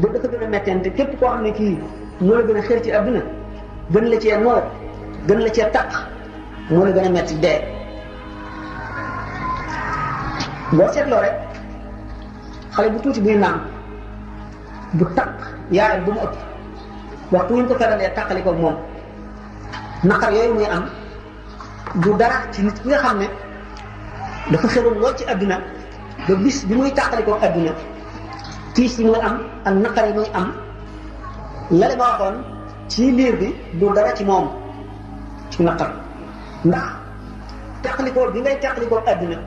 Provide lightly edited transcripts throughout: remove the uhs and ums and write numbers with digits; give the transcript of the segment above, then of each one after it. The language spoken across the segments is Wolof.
ba dafa gën a mettente képp koo xam ne kii moo la gën a xër ci àdduna gën la cee noor gën la cee taq moo la gën a metti dee. boo seetloo rek xale bu tuuti buy naan bu taq yaayam bu mu ëpp waxtu wuñ ko feralee taqali ko moom naqar yooyu muy am du dara ci nit ki nga xam ne dafa xëroon lool ci àdduna ba bis bi muy taqali ko àdduna tiis yi muy am ak naqar yi muy am lale ma waxoon ci liir bi du dara ci moom ci naqar ndax taqalikoo bi ngay taqalikoo àdduna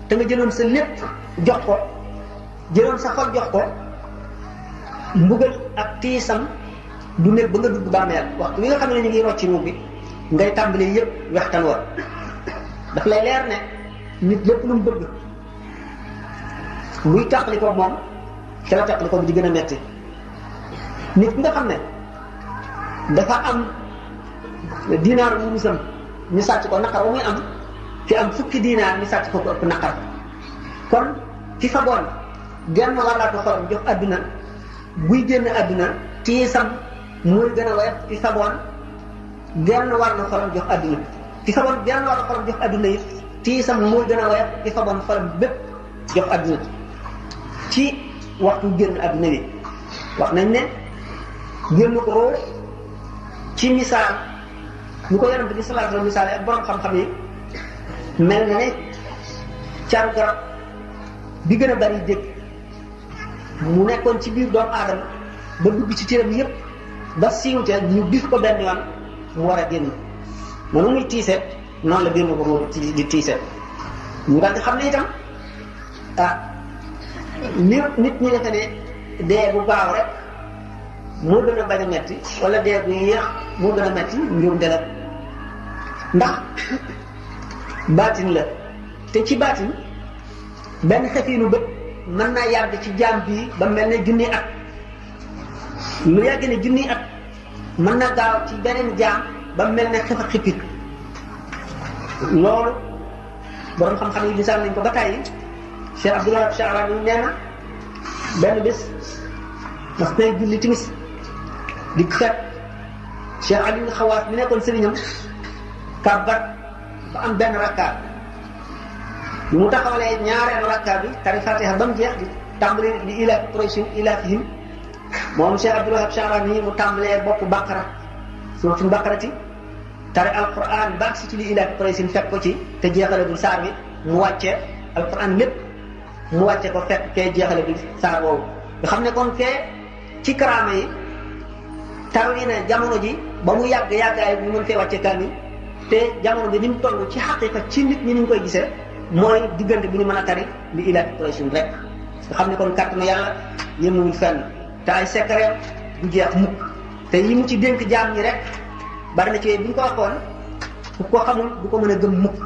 te nga jëloon sa lépp jox ko jëloon sa xol jox ko mbugal ak tiisam du nekk ba nga dugg bàmmeel waxtu wi nga xam ne ñu ngi rocci ruub bi ngay tàmbalee yëpp wextan war daf lay leer ne nit lépp lu mu bëgg muy taqalikoo moom te la taqalikoo bi di gën a metti nit ki nga xam ne dafa am dinaar mu musam ñu sàcc ko naqar ba muy am ki am fukki dinaar ñu sàcc ko ko ëpp naqar kon ki fa boon genn wàllaatu xolam jox àdduna buy génn àdduna tiisam mooy gën a woyof ki fa boon genn wàllu xolam jox àdduna ki fa boon genn wàllu xolam jox àdduna it tiisam mooy gën a woyof ki fa boon xolam bépp jox àdduna ci waxtu génn àdduna bi wax nañ ne génn ko roo ci misaal ñu ko yonent bi sallallahu alayhi wa sallam misaal ak borom xam-xam yi mel na ne caru garab bi gën a bari dégg mu nekkoon ci biir doomu aadama ba dugg ci cëram yépp ba siiw ca ñu bif ko benn yoon mu war a génn noonu muy tiise noonu la génn ko moom di tiise ñu daal di xam ne itam nit ñi defe ne dee bu gaaw rek moo gën a bañ a metti wala dee bu yéex moo gën a metti mbirum dela ndax baatin la te ci baatin benn xefiinu bët mën naa yàgg ci jaam bii ba mel ne junni at lu yàgg ne junni at mën na gaaw ci beneen jaam ba mel ne xef a xipit loolu borom xam-xam yi misaal nañ ko ba tàyyi Cheikh Abdoulaye Charani nee na benn bés mas nay julli timis di fekk Cheikh Aliou Xawaas mi nekkoon sëriñam kàbbat ba am benn rakkaat bi mu taxawalee ñaareelu rakkaat bi tari Fatiha ba mu jeex di tàmbali li ilaafi Qurayshin ilaafihim moom Cheikh Abdoulaye Charani mu tàmbalee bopp Baqara suuratul Baqarati tari alquran ba si ci li ilaafi Qurayshin fekk ko ci te jeexale dul saar bi mu wàcce alquran lépp mu wàcce ko fekk kee jeexale dul saar boobu nga xam ne kon kee ci karaama yi tarwi na jamono ji ba mu yàgg yàggaay ñu mën fee wàcce kaamil te jamono bi ni mu toll ci xaqiqa ci nit ñi ni ñu koy gisee mooy diggante bi ñu mën a tari li ilaafi Qurayshin rek nga xam ne kon kàtt na yàlla yëmuwul fenn te ay secret du jeex mukk te yi mu ci dénk jaam ñi rek bari na ci bu ñu ko waxoon ku ko xamul du ko mën a gëm mukk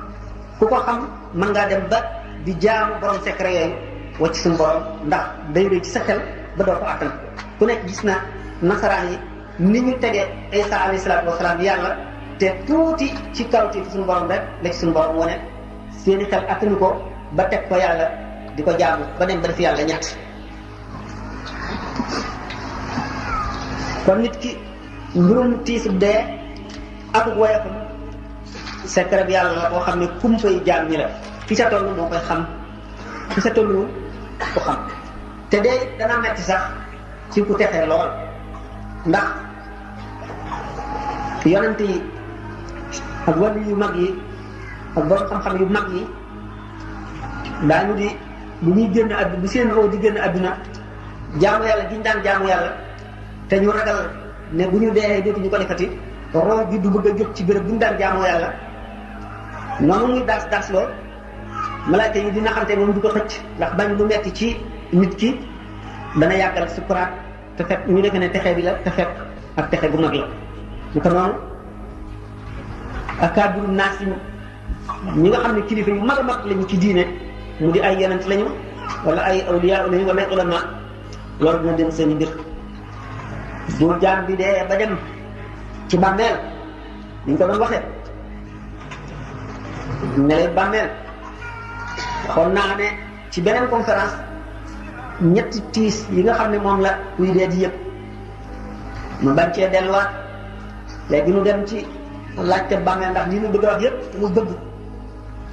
ku ko xam mën ngaa dem ba di jaamu borom secret yooyu wacc suñu borom ndax day rëy ci sa xel ba doo ko attan ku nekk gis na nasaraan yi ni ñu tegee Isa alayhi salaatu wasalaam yàlla te tuuti ci kaw ci suñu borom rek la ci suñu borom wane seeni xel attanu ko ba teg ko yàlla di ko jaamu ba dem ba def yàlla ñett kon nit ki mbirum tiisu dee ak woyofam secret bi yàlla la boo xam ne kumpay jaam ñi la fi sa toll moo koy xam fi sa tollu ko xam te dee dana metti sax ci ku texee lool ndax yonent yi ak wàllu yu mag yi ak borom xam-xam yu mag yi daañu di bu ñuy génn àdduna bu seen roo di génn àdduna jaamu yàlla giñ daan jaamu yàlla te ñu ragal ne bu ñu dee dootuñu ko defati roo bi du bëgg a jóg ci béréb bu ñu daan jaamoo yàlla noonu muy daas lool malaaka yi dina xamante moom du ko xëcc ndax bañ lu metti ci nit ki dana yàggal sukuraat te fekk ñu defe ne texe bi la te fekk ak texe bu mag la ñu ko noonu akaabirun naas ñi nga xam ne kilifa yu mag a mag lañu ci diine mu di ay yonent lañu wala ay awliya lañu wala ay ulama loolu dina dem seen mbir bu jaam bi dee ba dem ci bàmmeel ni ñu ko doon waxee ne bàmmeel waxoon naa ne ci beneen conférence ñetti tiis yi nga xam ne moom la kuy dee di yëpp mu bañ cee delluwaat léegi nu dem ci laajte bàmmeel ndax li nu bëgg a wax yëpp mu bëgg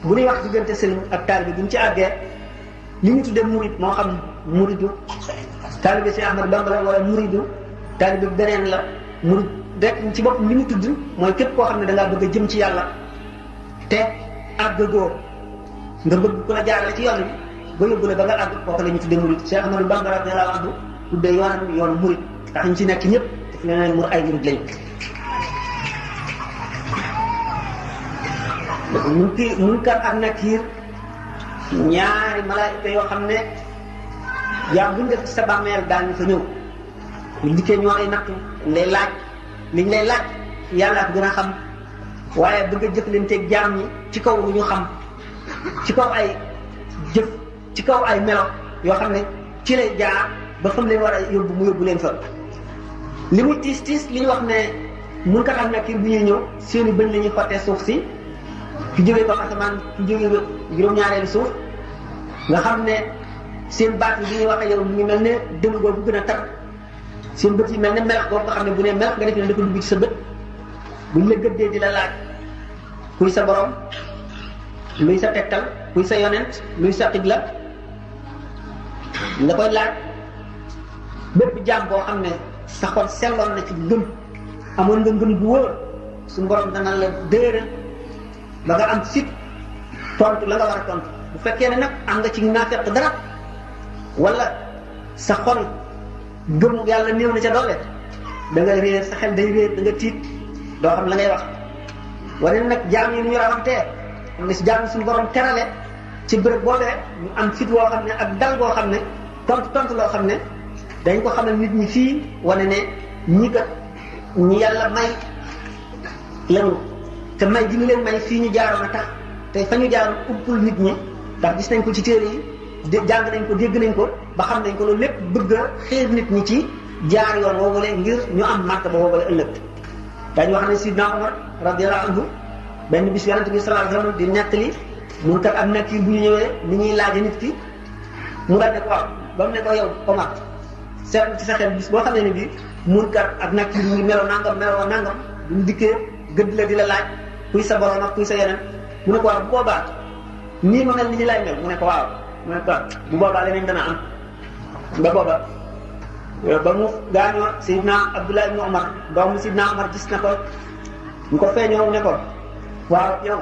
bu ñuy wax diggante sëriñ ak taalibe bi bu ñu ci àggee li ñu tuddee murid moo xam muridu taalibe si Ahmad Bamba la wala muridu taalibe beneen la murid rek ci bopp li mu tudd mooy képp koo xam ne da ngaa bëgg a jëm ci yàlla te àggagoo nga bëgg ku la jaarale ci yoon bi ba yóbbu la ba nga àgg kooku la ñu tuddee murid Cheikh Ahmadou Bamba radiyallahu anhu tuddee yoonu murid ndax ñu ci nekk ñëpp daf leneen mur ay murid lañu Munkar ak Nakiir ñaari malaayika yoo xam ne yaa buñ def ci sa bàmmeel daañu fa ñëw ñu dikkee ñoo ay natt lay laaj liñ lay laaj yàlla ko gën a xam waaye bëgg a jëflanteeg jaam ñi ci kaw lu ñu xam ci kaw ay jëf ci kaw ay melo yoo xam ne ci lay jaar ba fam leen war a yóbbu mu yóbbu leen fa li muy tiis tiis li ñu wax ne Munkar ak Nakiir bu ñuy ñëw seeni bëñ la ñuy xottee suuf si ki jógee ko asamaan ki jógee ko juróom-ñaareelu suuf nga xam ne seen baat yi bi ñuy waxee yow mu ngi mel ne dënn boobu gën a tar seen bët yi mel ne melax boobu nga xam ne bu ne melax nga def ne da ko dugg ci sa bët buñ la gëddee di la laaj kuy sa borom luy sa tegtal kuy sa yonent luy sa xibla nga koy laaj bépp jaam boo xam ne sa xol selloon na ci ngëm amoon nga ngëm bu wóor suñu borom dana la dëëral ba nga am fit tontu la nga war a tontu bu fekkee ne nag am nga ci naafeq dara wala sa xol gëm yàlla néew na ca doole da nga réer sa xel day réer da nga tiit doo xam la ngay wax. wane nag jaam yi nu ñu rawantee am na si jaam yi suñu borom terale ci bërëb boobee ñu am fit woo xam ne ak dal boo xam ne tontu loo xam ne dañ ko xamal nit ñi fii wane ne ñi kat ñi yàlla may lanu te may gi ñu leen may fii ñu jaaroon a tax te fa ñu jaaroon uppul nit ñi ndax gis nañ ko ci téere yi jàng nañ ko dégg nañ ko ba xam nañ ko loolu lépp bëgg a xeer nit ñi ci jaar yoon woowule ngir ñu am màkk ba woowule ëllëg. dañu wax ne Sidna Umar radiyallahu anhu benn bis yonent bi sallallahu alayhi wasallam di nettali Munkar ak Nakiir bu ñu ñëwee ni ñuy laaje nit ki mu daal ne ko waaw ba mu ne ko yow Omar seetlu ci sa xel bis boo xam ne bii Munkar ak Nakiir ñu ngi meloo nangam bu ñu dikkee gëdd la di la laaj kuy sa borom ak kuy sa yeneen mu ne ko waaw bu boobaa nii ma mel ni ñu lay mel mu ne ko waaw mu ne ko bu boobaa leneen dana am ba booba ba mu gaañoo Seydina Abdullah ibn Omar doomu Seydina Omar gis na ko ñu ko feeñoo ne ko waaw yow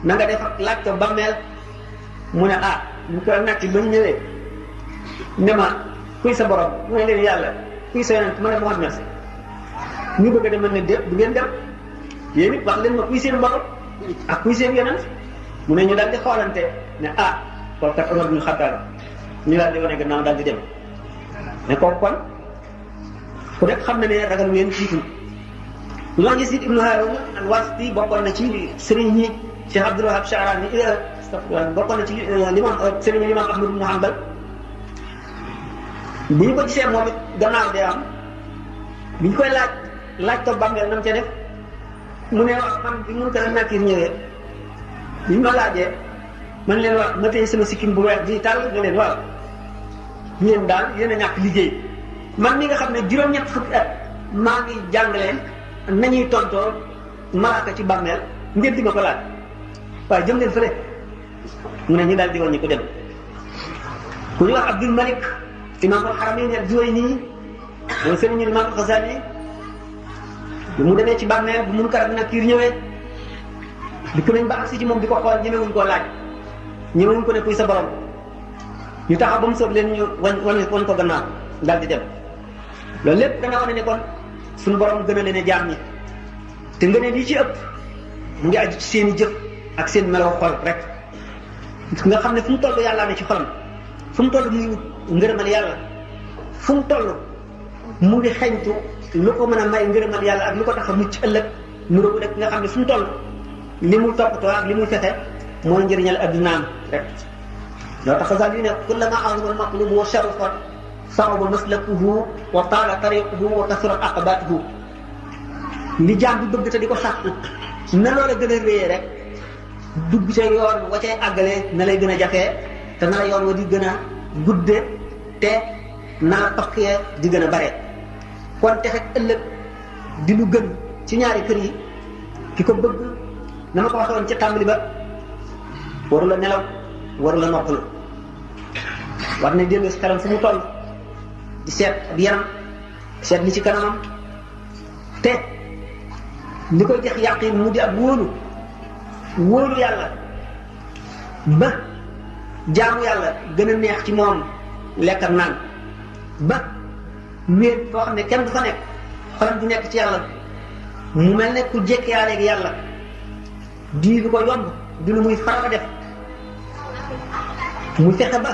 na nga def ak laaj ko bàmmeel mu ne ñu ko nag ci ba ñu ñëwee ne ma kuy sa borom mu ne leen yàlla kuy sa yonent mu ne Muhammad ñu bëgg a dem ne déet du ngeen dem yéen it wax leen ma kuy seen borom ak kuy seen yonent mu ne ñu daal di xoolante ne kooku kat Omar bin Xattaab ñu daal di wane gannaaw daal di dem ne kooku kon ku nekk xam na ne ragal ngeen jiitu ñoo Yaziid ibnu Haaruun al-Waasiti bokkoon na ci sëriñ ñi Cheikh Abdul Wahab Sha'raani bokkoon na ci sëriñ Imaam Ahmad ibnu Hanbal bi ñu ko gisee moom it gannaaw dee am bi ñu koy laaj ko bàmmeel nam ca def mu ne wax man bi Munkar ak Nakiir ñëwee bi ñu ma laajee man leen wax ma téye sama sikkim bu weex di tàll nga leen waaw yéen daal yéen a ñàkk liggéey man mi nga xam ne juróom-ñett fukki at maa ngi jàngale nañuy tontoo malaaka ci bàmmeel ngeen di ma ko laaj waaye jëm leen fële mu ne ñu daal di wàññi ko dem ku ñu wax Abdul Malik imaamul Haramayn al-Juwayni mooy sëriñu Imaam Ghazali bi mu demee ci bàmmeel bu Munkar ak Nakiir ñëwee dikk nañ ba agsi ci moom di ko xool ñemewuñ koo laaj ñemewuñ ko ne kuy sa borom ñu taxaw ba mu soob leen ñu wan ko gannaaw daal di dem loolu lépp dana wane ne kon suñu borom gën a leen a jaam ñi te nga ne lii ci ëpp mu ngi aju ci seen i jëf ak seen melaw xol rek nga xam ne fu mu toll yàllaa ne ci xolam fu mu toll muy ngërëmal yàlla fu mu toll mu ngi xeñtu lu ko mën a may ngërëmal yàlla ak lu ko tax a mucc ëllëg mu rëbb rek nga xam ne fu mu toll li muy toppatoo ak li muy fexe mooy njëriñal addunaam rek. loo tax Ghazali ne kullama azuma al-maqlubu wa sharafa sa'uba maslakuhu wa taala tariquhu wa kasurat aqabatuhu li jaam bi bëgg te di ko sàkk na loola gën a réyee rek dugg ca yoon wa cay àggalee na lay gën a jafee te na la yoon wa di gën a gudde te naa tokkee di gën a bare kon texe ëllëg di lu gën ci ñaari kër yi ki ko bëgg na ma ko waxoon ca tàmbali ba waru la nelaw waru la noppalu war na dellu si xelam fu mu toll di seet ab yaram seet li ci kanamam te li koy jox yàqin mu di ab wóolu yàlla ba jaamu yàlla gën a neex ci moom lekk ak naan ba wéet foo xam ne kenn du fa nekk xolam du nekk ci yàlla mu mel ne ku jékkiyaaleeg yàlla di lu ko yomb di lu muy faral a def mu fexe ba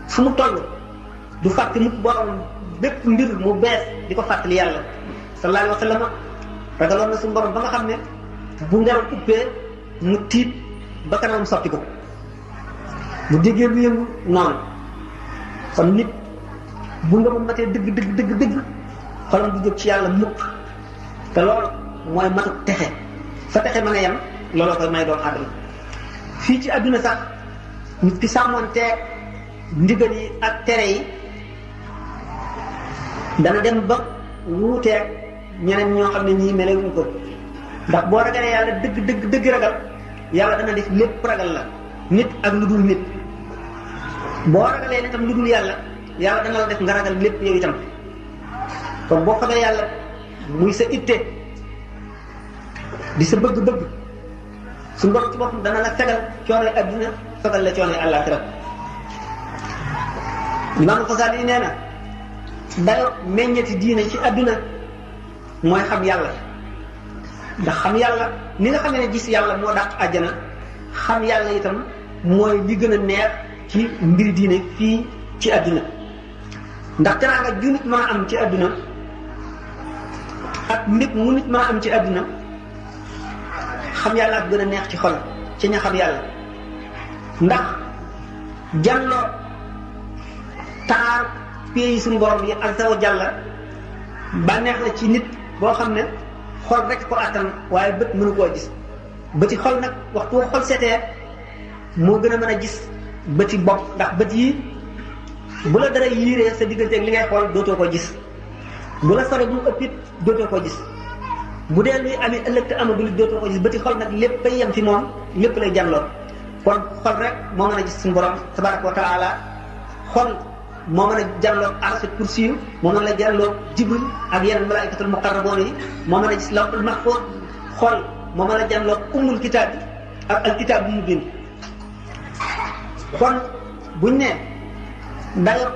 fu mu toll du fàtte mukk borom bépp mbir mu bees di ko fàttali yàlla sallallahu alayhi wa sallam ragaloon na suñu borom ba nga xam ne bu ngelaw uppee mu tiit ba kanamam soppi ko bu déggee lu yëngu noonu kon nit bu nga ma matee dëgg xolam du jóg ci yàlla mukk te loolu mooy matu texe fa texe mën a yem looloo koy may doomu aadama fii ci àdduna sax nit ki sàmmoonteeg ndigal yi ak tere yi dana dem ba wuuteeg ñeneen ñoo xam ne ñii melewuñ ko ndax boo ragalee yàlla dëgg ragal yàlla dana def lépp ragal la nit ak lu dul nit boo ragalee itam lu dul yàlla yàlla dana la def nga ragal lépp yow itam kon boo xamee yàlla muy sa itte di sa bëgg-bëgg su borom ci boppam dana la fegal coono adduna fegal la coono àllaaxira Imaam Xasaali yi nee na dayo meññeti diine ci adduna mooy xam yàlla ndax xam yàlla ni nga xam ne gis yàlla moo dàq àjjana xam yàlla itam mooy li gën a neex ci mbiri diine fii ci adduna ndax teraanga ju nit mën a am ci adduna ak mbir mu nit mën a am ci adduna xam yàlla ak gën a neex ci xol ci ña xam yàlla ndax jàlloo taar pays suñu borom yi azza wa jalla bànneex la ci nit boo xam ne xol rek ko attan waaye bët mënu koo gis bëti xol nag waxtu xol setee moo gën a mën a gis bëti bopp ndax bët yi bu la dara yiiree sa digganteeg li ngay xool dootoo ko gis bu la sore bu mu ëpp it dootoo ko gis bu dee luy amee ëllëg te amagul dootoo ko gis bëti xol nag lépp bay yem fi moom lépp lay jànloon kon xol rek moo mën a gis suñu borom tabaraka wa taala xol moo mën a jànloog arshul kursi moo mën a jànloog jibril ak yeneen malaikatul muqarraboon yi moo mën a gis lawhul mahfuz xol moo mën a jànloog ummul kitaab bi ak alkitaab bu mu bind kon buñ ne dayo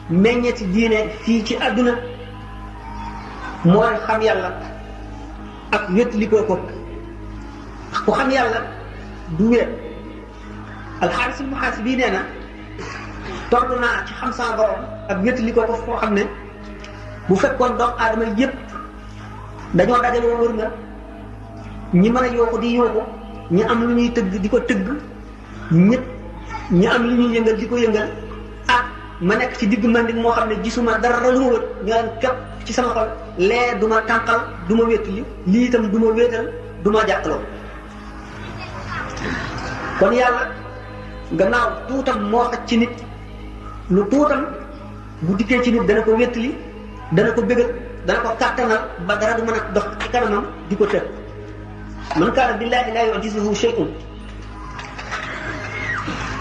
meññeeti diine fii ci àdduna mooy xam yàlla ak wétlikoo ko ku xam yàlla du wéet alxaarisul muhaasibi nee na toll naa ci xam sama borom ak wétlikoo ko foo xam ne bu fekkoon doomu aadama yépp dañoo dajaloo wër nga ñi mën a yooku di yooku ñi am lu ñuy tëgg di ko tëgg ñëpp ñi am lu ñuy yëngal di ko yëngal ma nekk ci digg manding moo xam ne gisuma dara lu ma wët ñaan képp ci sama xol lee du ma tànqal du ma wétali lii itam du ma wéetal du ma jàqaloo kon yàlla gannaaw tuutam moo xaj ci nit lu tuutam bu dikkee ci nit dana ko wétali dana ko bégal dana ko kàttanal ba dara du mën a dox ci kanamam di ko tëg man kaana billaahi laa yu'jizuhu shay'un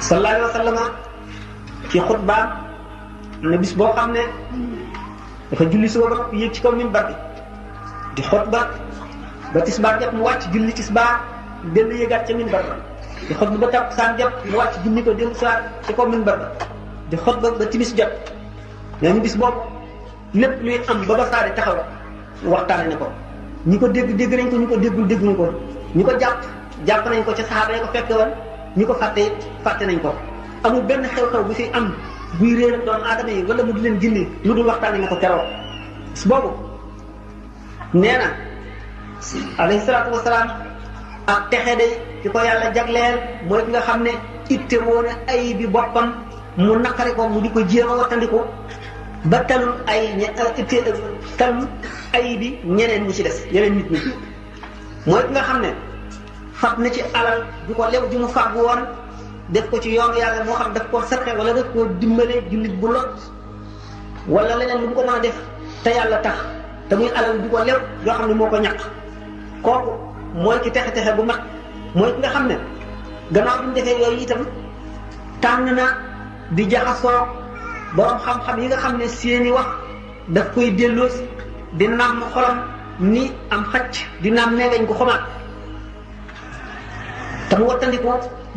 sallallahu alayhi wa sallam ci xutbaam ne bis boo xam ne dafa julli suba ba noppi yéeg ci kaw minbar bi di xutba ba tisbaar jot mu wàcc julli tisbaar dellu yéegaat ca minbar ba di xutba ba takkusaan jot mu wàcc julli ko dellu siwaat ci kaw minbar ba di xutba ba timis jot nee ñu bis boobu lépp luy am ba ba saari taxaw waxtaane ne ko ñi ko dégg nañ ko ñu ko déggul dégguñu ko ñi ko jàpp nañ ko ca saxaaba yi ko fekke woon ñi ko fàtte nañ ko amul benn xew-xew bu fi am buy réer doomu aadama yi wala mu di leen gindi lu dul waxtaane na ko keroog bis boobu nee na alayhi salaatu wasalaam ak texe de ki ko yàlla jagleel mooy ki nga xam ne itte woon ay bi boppam mu naqari ko mu di ko jéem a wattandiku ba talul talul ay bi ñeneen ñi ci des yeneen nit ñi mooy ki nga xam ne fab na ci alal di ko lew ji mu fàgg woon def ko ci yoonu yàlla moo xam daf koo sarxe wala daf koo dimbale jullit bu lot wala leneen lu mu ko mën a def te yàlla tax te muy alal di ko lew yoo xam ne moo ko ñàkk kooku mooy ki texe-texe bu mag mooy ki nga xam ne gannaaw bi mu defee yooyu itam tànn na di jaxasoo borom xam-xam yi nga xam ne seeni wax daf koy delloosi di nàmm xolam ni am xacc di nàmm neegañ ko xomaat te mu wattandiku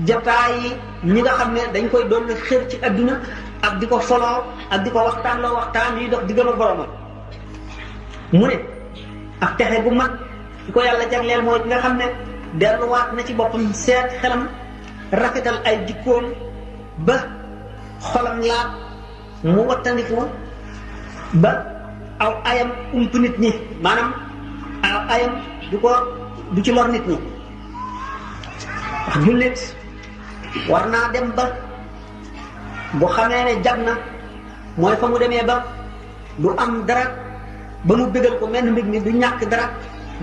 jataay yi ñi nga xam ne dañ koy doon xër ci adduna ak di ko foloo ak di ko waxtaan yi dox diggam ak boromam mu ne ak texe bu mag di ko yàlla jagleel mooy ki nga xam ne delluwaat na ci boppam seet xelam rafetal ay jikkoom ba xolam laab mu wattandiku ba aw ayam ump nit ñi maanaam aw ayam du ci lor nit ñi wax jullit war naa dem ba bu xamee ne jag na mooy fa mu demee ba du am dara ba mu bégal ko menn mbir mi du ñàkk dara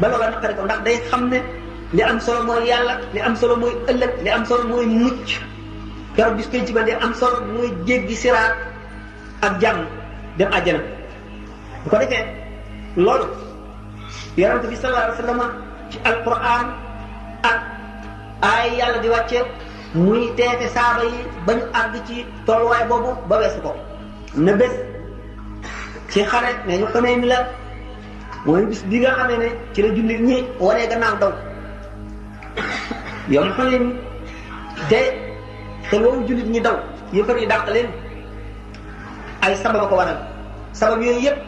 ba loola naqari ko ndax day xam ne li am solo mooy yàlla li am solo mooy ëllëg li am solo mooy mucc keroog bis koy ci ba li am solo mooy jéggi siraat ak jàmm dem àjjana bu ko defee loolu yonent bi sallallahu alayhi wa sallam ci alquran ak ay yàlla di wàcce muy teete saaba yi ba ñu àgg ci tolluwaay boobu ba weesu ko na bés ci xare ne ñu xamee ni la mooy bis bi nga xamee ne ci la jullit ñi wanee gannaaw daw yow mu xamee ni te te loolu jullit ñi daw yëfar yi dàq leen ay sabab ko waral sabab yooyu yëpp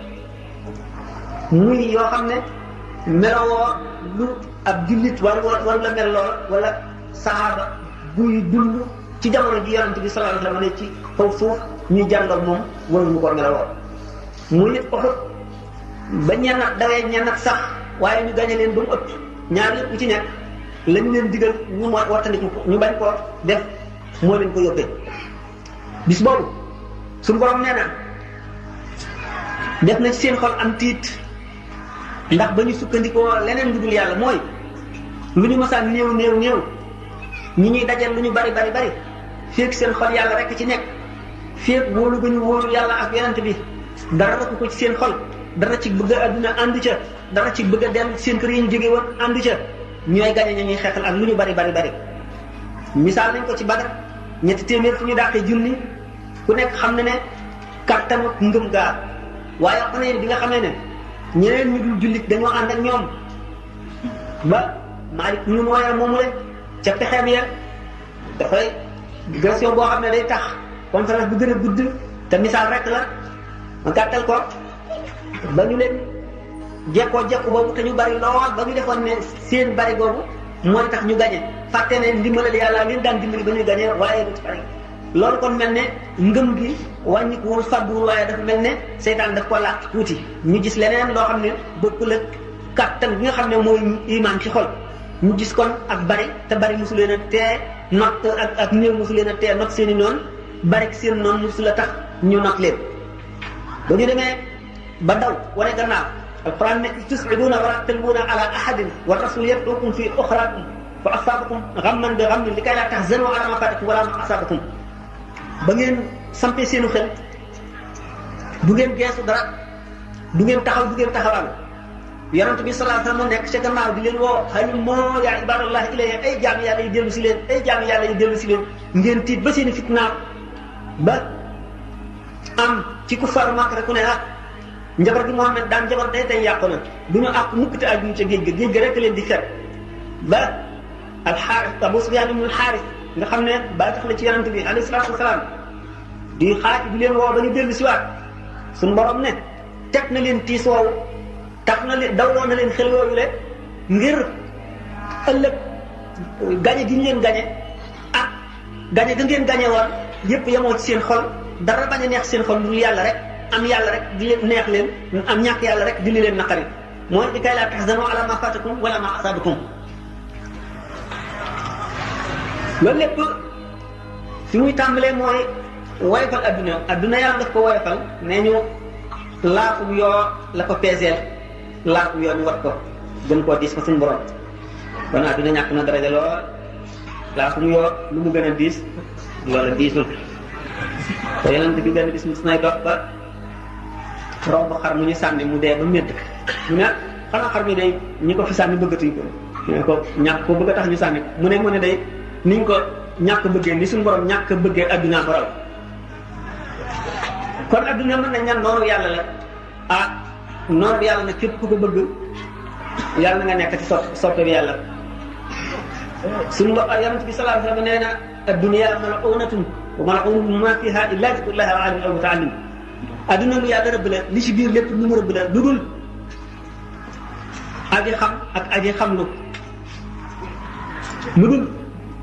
muy yoo xam ne melowoo lu ab jullit war la mel lool wala saxaaba buy dund ci jamono ji yonent bi sallallahu alayhi wa sallam ne ci kaw suuf ñuy jàngal moom waruñu ko melowoo muy nit Uhud ba ñennat dawee ñennat sax waaye ñu gañe leen ba mu ëpp ñaar yëpp ku ci nekk lañ leen digal ñu moo wattandiku ñu bañ koo def moo leen ko yóbbee bis boobu suñu borom nee na def na ci seen xol am tiit ndax ba ñu sukkandikoo leneen lu dul yàlla mooy lu ñu masaan néew ñi ñuy dajal lu ñu bari féeg seen xol yàlla rek ci nekk féeg wóolu ba ñu wóolu yàlla ak yonent bi dara rakku ko ci seen xol dara ci bëgg a adduna ànd ca dara ci bëgg a dellu seen kër yi ñu jóge woon ànd ca ñooy gañe ña ñuy xeexal ak lu ñu bari misaal nañ ko ci Badar 300 fu ñu dàqee junni ku nekk xam na ne kattanu ngëm gaa waaye xam ne bi nga xamee ne ñeneen ñu dul jullit dañoo ànd ak ñoom ba Maalik ñu mooy moomu le ca pexeem ya dafay version boo xam ne day tax conférence bu gën a gudd te misaal rek la ma gàttal ko ba ñu leen jekkoo jekku boobu te ñu bari lool ba ñu defoon ne seen bari boobu mooy tax ñu gañe fàtte ne ndimbalal yàlla leen daan dimbali ba ñuy gañe waaye du ci bari loolu kon mel ne ngëm gi wàññikuwul fàdduwul waaye dafa mel ne seytaan daf ko làq tuuti ñu gis leneen loo xam ne bokkul ak kàttan bi nga xam ne mooy iman ci xol ñu gis kon ak bari te bari mosu leen a tee not ak néew mosu leen a tee not seen i noonu bari seen noonu mosu la tax ñu not leen ba ñu demee ba daw wane gannaaw alquran ne tus'iduuna wa laa talwuuna ala ahadin wa rasul yad'ukum fi uxraakum fa asaabakum ghamman bi ghammin likay laa tahzanu ala ma faatakum wala ma asaabakum ba ngeen sampee seenu xel du ngeen geesu dara du ngeen taxawal yonent bi sallallahu alayhi wa sallam nekk ca gannaaw di leen woo halummaa yaa ibaadallahi ilayya ay jaami yàlla yi dellu si leen ngeen tiit ba seeni fitnaam ba am ci ku faru Makka rek ku ne njabar gi Muhammad daan njabar day yàqu na du ñu àq mukk te aju ca géej ga rek leen di fet ba alxaaris Abu Sufyaan ibn alxaaris nga xam ne ba tax la ci yonent bi alayhi salaatu wasalaam di xaaj di leen woo ba ñu dellu si waat suñu borom ne teg na leen tiis woowu tax na leen dawloo na leen xel yooyu le ngir ëllëg gañe gi ñu leen gañe ak gañe ga ngeen gañe woon yépp yemoo ci seen xol dara bañ a neex seen xol lu yàlla rek am yàlla rek di leen neex leen am ñàkk yàlla rek di leen naqari mooy di kay laa tahzanu ala ma fatakum wala ma asabakum loolu lépp fi muy tàmbalee mooy woyofal adduna yàlla daf ko woyofal nee ñu laafum yoo la ko peeseel laafum yoo ñu wat ko gën koo diis fa suñu borom kon adduna ñàkk na daraja lool laax mu yor lu mu gën a diis loola diisul te yonent bi benn bis mos nay dox ba romb xar mu ñu sànni mu dee ba médd mu ne xanaa xar mi day ñi ko fi sànni bëggatuñ ko ñu ne ko ñàkk ko bëgg a tax ñu sànni mu ne day niñ ko ñàkk bëggee ni suñu borom ñàkk bëggee adduna ko raw kon adduna mën na ñan noonu yàlla la ah noonu yàlla nag képp ku ko bëgg yàlla na nga nekk ci soppe bi yàlla suñu yonent bi sallallahu alayhi wa sallam nee na adduniya mal'unatun wa mal'unun ma fiha illa zikrullahi wa alim aw muta'allim adduna lu yàlla rëbb la li ci biir lépp lu mu rëbb la lu dul aji xam ak aji xamlu lu dul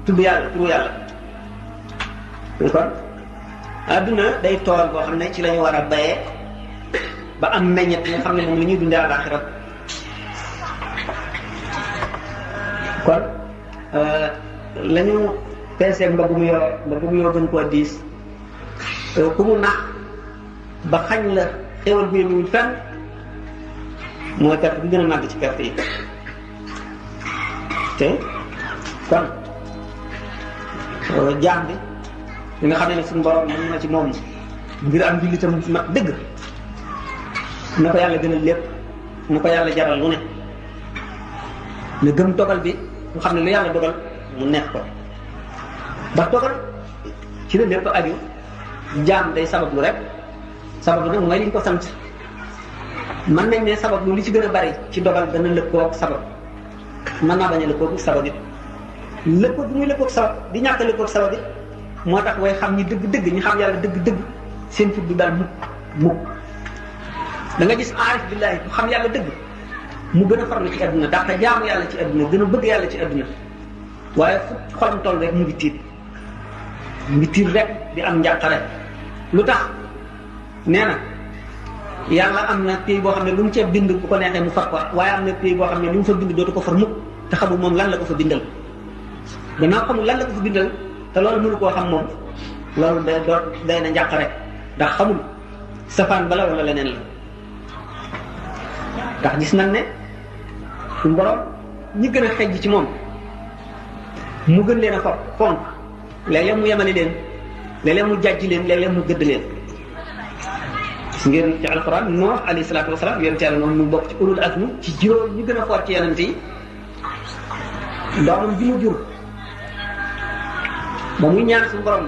tudd yàlla turu yàlla kon adduna day tool boo xam ne ci la ñu war a bayee ba am meññet nga xam ne moom la ñuy dundee àllaaxira kon la ñu peesee mbagg mu yoo gën koo diis ku mu nax ba xañ la xéwal bu yënguwul fenn mooy perte bi gën a màgg ci perte yi te kon jaam bi li nga xam ne suñu borom mën na ci moom ngir am jullitam mat dëgg na ko yàlla gënal lépp na ko yàlla jaral lu ne na gëm dogal bi mu xam ne lu yàlla dogal mu neex ko ndax dogal ci la lépp aju jaam day sabablu rek sabablu nag mooy li ñu ko sant mën nañ ne sabablu li ci gën a bari ci dogal dana lëkkoog sabab mën naa bañ a lëkkoog sabab it lëkkoog bi muy lëkkoog sabab di ñàkk a lëkkoog sabab it moo tax way xam ñi dëgg-dëgg ñi xam yàlla dëgg-dëgg seen fit du daal mukk da nga gis aarif billahi bu xam yàlla dëgg mu gën a farlu ci adduna ndax te jaamu yàlla ci adduna gën a bëgg yàlla ci adduna waaye fu xolam toll rek mu ngi tiit rek di am njàqare lu tax nee na yàlla am na pays boo xam ne lu mu cee bind bu ko neexee mu far ko waaye am na pays boo xam ne lu mu fa bind dootu ko far mukk te xamul moom lan la ko fa bindal gannaaw xamul lan la ko fa bindal te loolu mënu koo xam moom loolu day na njàqare ndax xamul safaan bala wala leneen la ndax gis nañ ne suñu borom ñi gën a xejj ci moom mu gën leen a fonk léeg-léeg mu yemale leen léeg-léeg mu jàjji leen léeg-léeg mu gëdd leen gis ngeen ci alquran Nuux alayhi salaatu wasalaam yonent yàlla moom mu bokk ci ulul azmi ci juróom ñi gën a fort ci yonent yi doomam ji mu jur ba muy ñaan suñu borom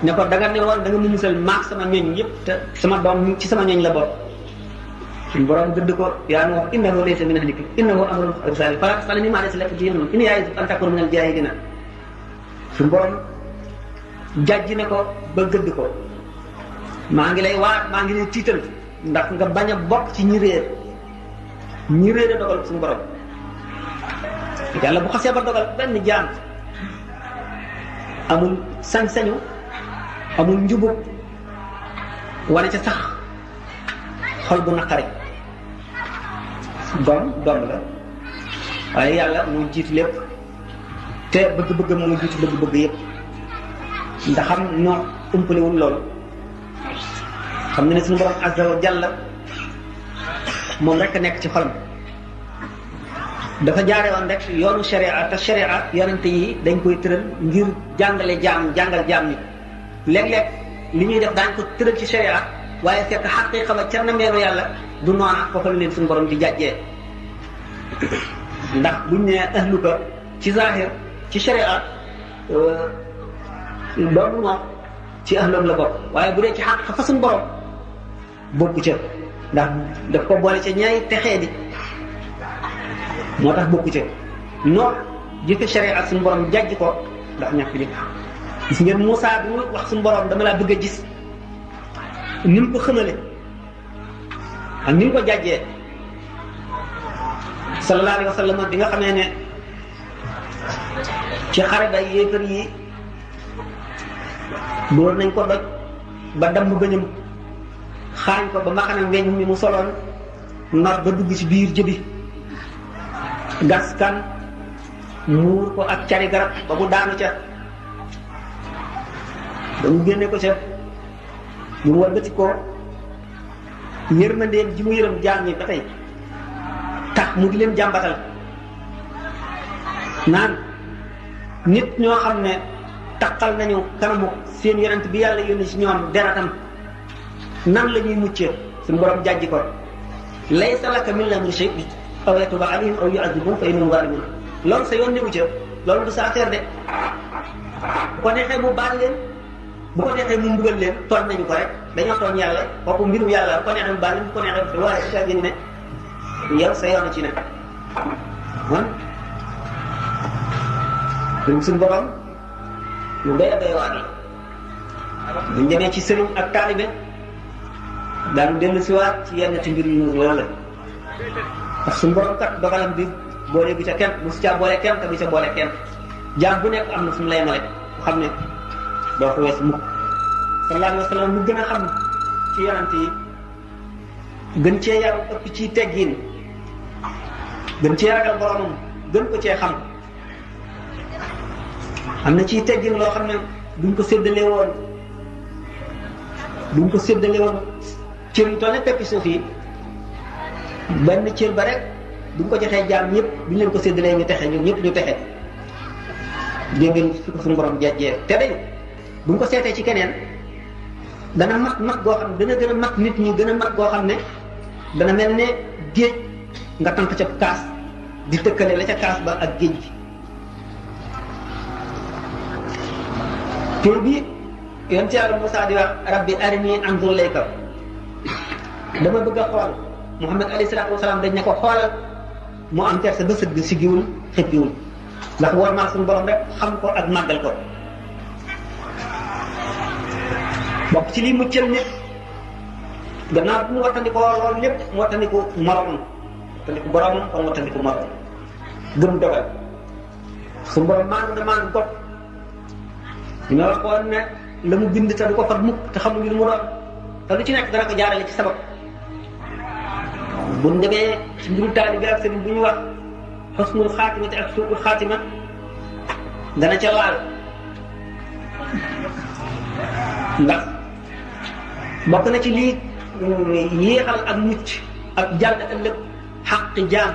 ne ko da nga ne woon da nga mu musal maak sama ñoñ yëpp te sama doom ci sama ñoñ la bokk suñu borom gëdd ko yaa Nuux innahu laysa min ahlika innahu amrun ghayru saalih falaa tas'alnii maa laysa laka bihi ilmun inni ya'izuka an takuuna minal jaahiliina suñu borom jàjji ne ko ba gëdd ko maa ngi lay waat maa ngi lay tiital ndax nga bañ a bokk ci ñi réer a dogal suñu borom yàlla bu xasee ba dogal benn jaam amul sañ-sañu amul njubub wane ca sax xol bu naqari doom la waaye yàlla muy jiitu lépp te bëgg-bëggam muy jiitu bëgg-bëgg yëpp ndax xam ñoo umpalewul loolu xam ne suñu borom azza wa jalla moom rek a nekk ci xolam dafa jaare woon rek yoonu sharia te sharia yonente yi dañ koy tëral ngir jàngal jaam ni léeg-léeg li ñuy def daañ ko tëral ci sharia waaye fekk xaqiiqa ba ca na meenu yàlla du noona foofu la leen suñu borom di jàjjee ndax buñ ne ahluka ci zahir ci sharia loolu moom ci ahloom la bokk waaye bu dee ci xaqiiqa fa suñu borom bokku ca ndax daf ko boole ca ñaay texee di moo tax bokku ca noo jëfe sharia ak suñu borom jàjj ko ndax ñàkk li gis ngeen Moussa bi mu wax suñu borom dama laa bëgg a gis ni mu ko xamale ak ni mu ko jàjjee sallallahu alayhi wa sallam bi nga xamee ne ci xare ba yéefar yi dóor nañ ko doj ba damm gëñam xaañ ko ba maxanam weñ mi mu soloon nar ba dugg ci biir jëbi gas kan muur ko ak cari garab ba mu daanu ca ba mu génne ko ca mu wëlbati ko yërmandeem ji mu yërëm jaam ñi ba tey tax mu di leen jàmbatal naan nit ñoo xam ne takkal nañu kanamu seen yonent bi yàlla yónni ci ñoom deratam nan la ñuy muccee suñu borom jàjji ko laysa laka min al-amri shay aw yatuba alayhim aw yu'adhibahum fa innahum zalimun loolu sa yoon newu ca loolu du sa affaire de bu ko neexee mu baal leen bu ko neexee mu mbugal leen tooñ nañu ko rek dañoo tooñ yàlla kooku mbirum yàlla bu ko neexee mu baal leen bu ko neexee waaye su fekkee ne yow sa yoon ci nekk donc suñu borom lu doy a doy waar la buñ demee ci sëriñ ak taalibe daanu dellu si waat ci yenn ci mbir yu loolu la ndax suñu borom kat dogalam bi boole bi ca kenn bu si caa boole kenn te bu ca boole kenn jaam bu nekk am na fu mu lay male ku xam ne doo ko wees mukk sallallahu alayhi wa sallam mu gën a xam ci yonent yi gën cee yaru ëpp ci teggin gën cee ragal boromam gën ko cee xam am na ciy teggin loo xam ne duñ ko séddalee woon cër yu toll ne peppi suuf yi benn cër ba rek duñ ko joxee jaam ñëpp duñ leen ko séddalee ñu texe ñoom ñëpp ñu texe dégg ngeen fi ko suñu borom jejjee te day buñ ko seetee ci keneen dana mag goo xam ne dana gën a mag nit ñi gën a mag goo xam ne dana mel ne géej nga tànk ca kaas di tëkkale la ca kaas ba ak géej gi tur bi yonent Yàlla Musaa di wax rabbi arini anzur ilayka dama bëgg a xool Muhammad alayhi salaatu wasalaam dañ ne ko xoolal mu am kersa ba sëgg siggiwul xëppiwul ndax war maa suñu borom rek xam ko ak màggal ko bokk ci lii muccal nit gannaaw bu mu wattandikoo loolu lépp mu wattandiku moromam wattandiku boromam kon wattandiku moromam gëm dogal suñu borom maandu na maandu got ñu ma waxoon ne la mu bind te du ko fat mukk te xamuñu lu mu doon te lu ci nekk dana ko jaarale ci sabab bu ñu demee ci mbiru taalibe ak sëriñ bu ñu wax xusnul xaatimati ak suuqul xaatima dana ca laal ndax bokk na ci lii yéexal ak mucc ak jàll ëllëg xaqi jaam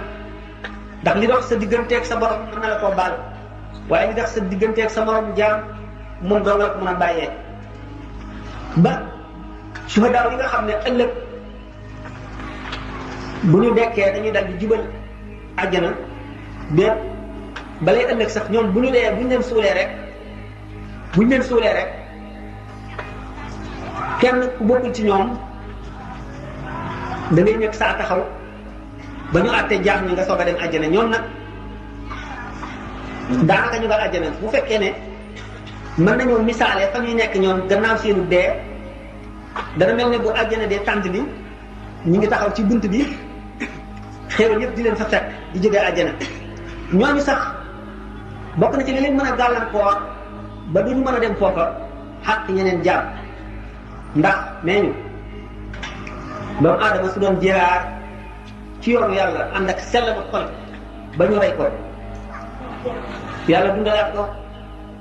ndax li dox sa digganteeg sa borom mën na la koo baal waaye li dox sa digganteeg sa morom jaam moom doo nga ko mën a bàyyee ba suhadaaw yi nga xam ne ëllëg bu ñu dekkee dañuy dal di jubal àjjana bépp balay ëllëg sax ñoom bu ñu leen suulee rek kenn ku bokkul ci ñoom da ngay nekk saa taxaw ba ñu àttee jaam ñi nga soog a dem àjjana ñoom nag daanaka ñu nga àjjana bu fekkee ne mën nañoo misaale fa ñuy nekk ñoom gannaaw seenu dee dana mel ne bu àjjana dee tànt bi ñu ngi taxaw ci bunt bi xéewal yëpp di leen fa fekk di jógee àjjana ñooñu sax bokk na ci li leen mën a gàllankoor ba duñu mën a dem foofa xaq ñeneen jaam ndax nee ñu doomu aadama su doon jihaar ci yoonu yàlla ànd ak sell ba xol ba ñu rey ko yàlla dundalaat ko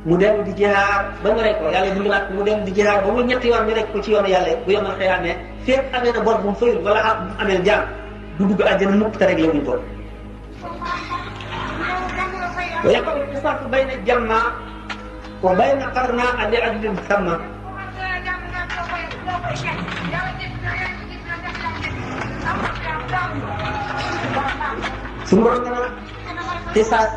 mu dellu di jihaar ba ñu rey ko yàlla dundalaat ko mu dellu di jihaar ba mu ñetti yoon ñu rek ko ci yoonu yàlla bu yomal xëyaat ne fépp amee na bor bu mu fayul wala xaq bu mu amee jaam du dugg àjjana mukk te réglé wuñ ko wa yaqulu al-insanu bayna jamma wa bayna qarna ali adlin samma suñu borom dana xisaas